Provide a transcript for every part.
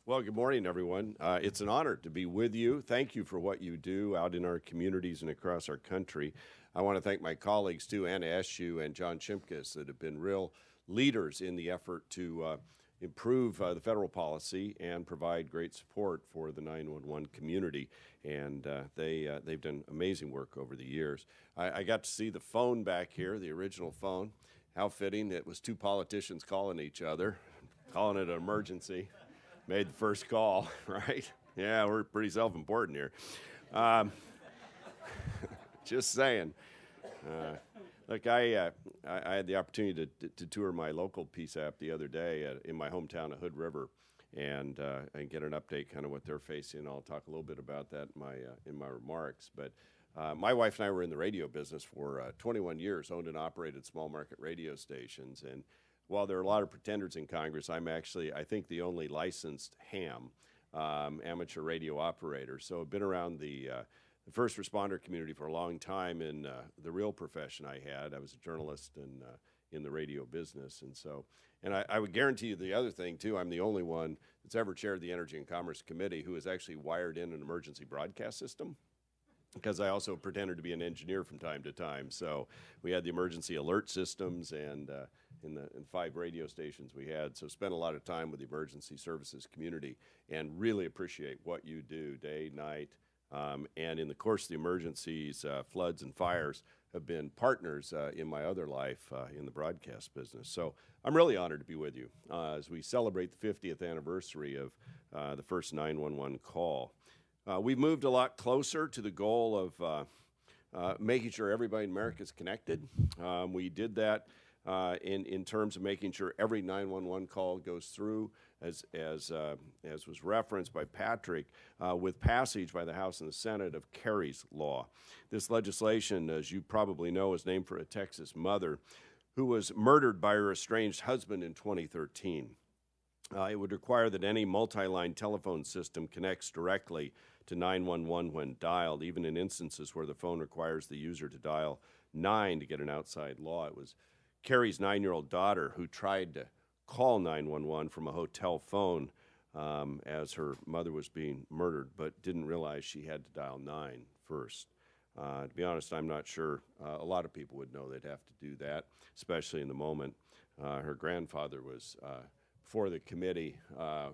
Well, good morning, everyone. It's an honor to be with you. Thank you for what you do out in our communities and across our country. I want to thank my colleagues, too, Anna Eschu and John Chimkus, that have been real leaders in the effort to improve the federal policy and provide great support for the 911 community. And they've done amazing work over the years. I got to see the phone back here, the original phone. How fitting. It was two politicians calling each other, calling it an emergency. Made the first call, right? Yeah, we're pretty self-important here. Just saying. Look, I had the opportunity to tour my local PSAP the other day in my hometown of Hood River, and get an update kind of what they're facing. I'll talk a little bit about that in my remarks. But my wife and I were in the radio business for 21 years, owned and operated small market radio stations, and while there are a lot of pretenders in Congress, I'm actually, I think, the only licensed ham, amateur radio operator. So I've been around the first responder community for a long time in the real profession I had. I was a journalist in the radio business. And I would guarantee you the other thing, too, I'm the only one that's ever chaired the Energy and Commerce Committee who has actually wired in an emergency broadcast system, because I also pretended to be an engineer from time to time. So we had the emergency alert systems and in 5 radio stations we had. So spent a lot of time with the emergency services community and really appreciate what you do day, night, and in the course of the emergencies, floods and fires have been partners in my other life in the broadcast business. So I'm really honored to be with you as we celebrate the 50th anniversary of the first 911 call. We've moved a lot closer to the goal of making sure everybody in America is connected. We did that in terms of making sure every 911 call goes through, as was referenced by Patrick, with passage by the House and the Senate of Kerry's Law. This legislation, as you probably know, is named for a Texas mother who was murdered by her estranged husband in 2013. It would require that any multi-line telephone system connects directly to 911 when dialed, even in instances where the phone requires the user to dial 9 to get an outside law. It was Carrie's 9-year-old daughter who tried to call 911 from a hotel phone as her mother was being murdered, but didn't realize she had to dial 9 first. To be honest, I'm not sure a lot of people would know they'd have to do that, especially in the moment. Her grandfather was for the committee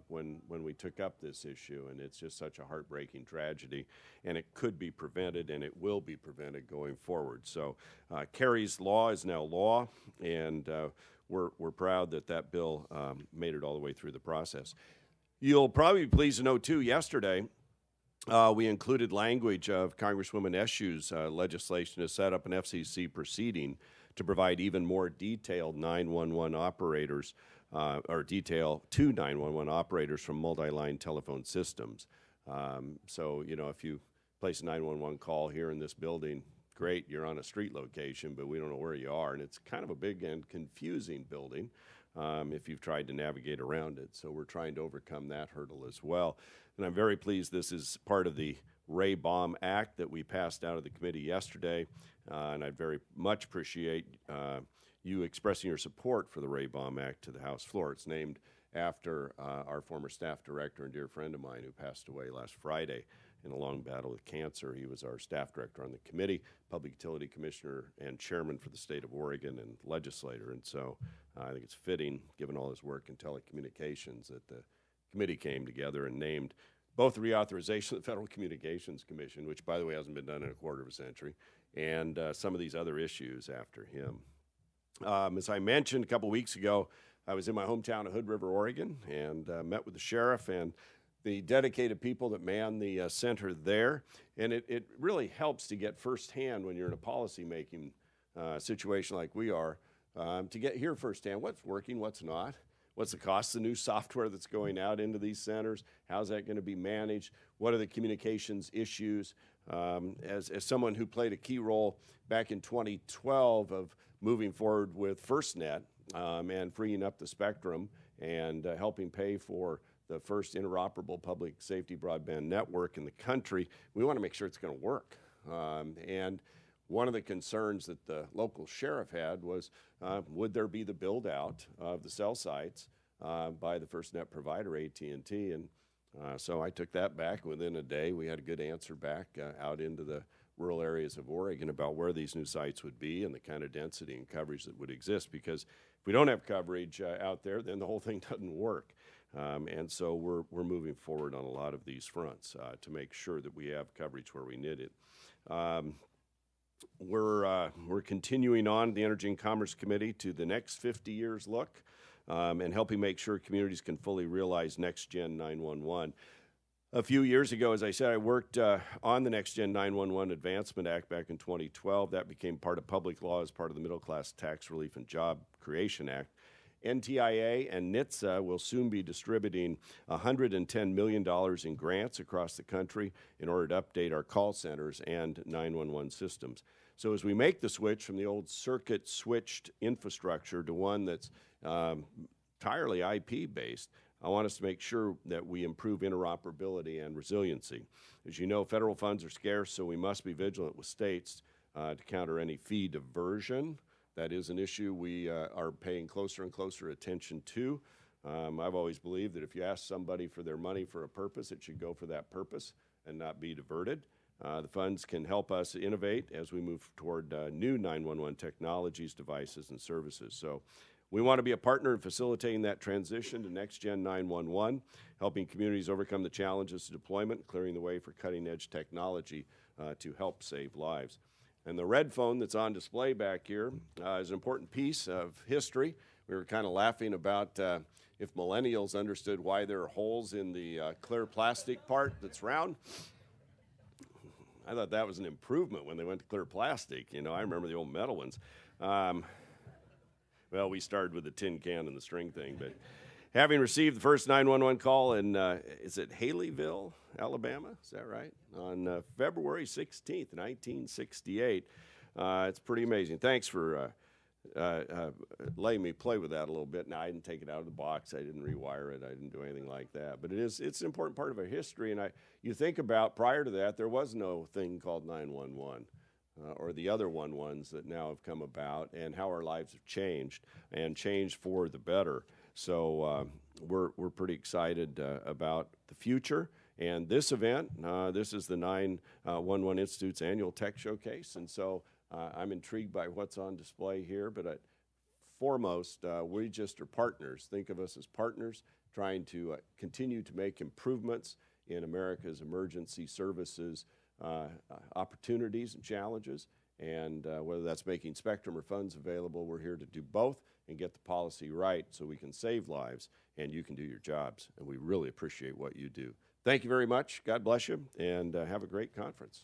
when we took up this issue, and it's just such a heartbreaking tragedy, and it could be prevented, and it will be prevented going forward. So Kerry's Law is now law, and we're proud that that bill made it all the way through the process. You'll probably be pleased to know, too, yesterday we included language of Congresswoman Eschu's legislation to set up an FCC proceeding to provide even more detailed 911 operators or detail to 911 operators from multi-line telephone systems. So, you know, if you place a 911 call here in this building, great, you're on a street location, but we don't know where you are. And it's kind of a big and confusing building if you've tried to navigate around it. So we're trying to overcome that hurdle as well. And I'm very pleased this is part of the Ray Baum Act that we passed out of the committee yesterday. And I very much appreciate you expressing your support for the Ray Baum Act to the House floor. It's named after our former staff director and dear friend of mine who passed away last Friday in a long battle with cancer. He was our staff director on the committee, public utility commissioner, and chairman for the state of Oregon and legislator. And so I think it's fitting, given all his work in telecommunications, that the committee came together and named both the reauthorization of the Federal Communications Commission, which, by the way, hasn't been done in a quarter of a century, and some of these other issues after him. As I mentioned a couple weeks ago, I was in my hometown of Hood River, Oregon, and met with the sheriff and the dedicated people that man the center there. And it really helps to get firsthand when you're in a policymaking situation like we are, to get here firsthand what's working, what's not, what's the cost of the new software that's going out into these centers, how's that going to be managed, what are the communications issues. As someone who played a key role back in 2012 of moving forward with FirstNet and freeing up the spectrum and helping pay for the first interoperable public safety broadband network in the country, we want to make sure it's going to work. And one of the concerns that the local sheriff had was, would there be the build out of the cell sites by the FirstNet provider, AT&T, and so I took that back. Within a day, we had a good answer back out into the rural areas of Oregon about where these new sites would be and the kind of density and coverage that would exist, because if we don't have coverage out there, then the whole thing doesn't work. And so we're moving forward on a lot of these fronts to make sure that we have coverage where we need it. We're continuing on the Energy and Commerce Committee to the next 50 years look, and helping make sure communities can fully realize Next Gen 911. A few years ago, as I said, I worked on the Next Gen 911 Advancement Act back in 2012. That became part of public law as part of the Middle Class Tax Relief and Job Creation Act. NTIA and NHTSA will soon be distributing $110 million in grants across the country in order to update our call centers and 911 systems. So as we make the switch from the old circuit switched infrastructure to one that's entirely IP-based, I want us to make sure that we improve interoperability and resiliency. As you know, federal funds are scarce, so we must be vigilant with states to counter any fee diversion. That is an issue we are paying closer and closer attention to. I've always believed that if you ask somebody for their money for a purpose, it should go for that purpose and not be diverted. The funds can help us innovate as we move toward new 911 technologies, devices, and services. So we want to be a partner in facilitating that transition to Next Gen 911, helping communities overcome the challenges of deployment, clearing the way for cutting-edge technology to help save lives. And the red phone that's on display back here is an important piece of history. We were kind of laughing about if millennials understood why there are holes in the clear plastic part that's round. I thought that was an improvement when they went to clear plastic. You know, I remember the old metal ones. Well, we started with the tin can and the string thing, but having received the first 911 call in, is it Haleyville, Alabama? Is that right? On February 16th, 1968. It's pretty amazing. Thanks for letting me play with that a little bit. Now, I didn't take it out of the box. I didn't rewire it. I didn't do anything like that. But it's an important part of our history. And you think about, prior to that, there was no thing called 911. Or the other 11s that now have come about, and how our lives have changed, and changed for the better. So we're pretty excited about the future. And this event, this is the 911 Institute's annual tech showcase. And so I'm intrigued by what's on display here. But foremost, we just are partners. Think of us as partners trying to continue to make improvements in America's emergency services opportunities and challenges. And whether that's making spectrum or funds available, we're here to do both and get the policy right so we can save lives and you can do your jobs. And we really appreciate what you do. Thank you very much. God bless you, and have a great conference.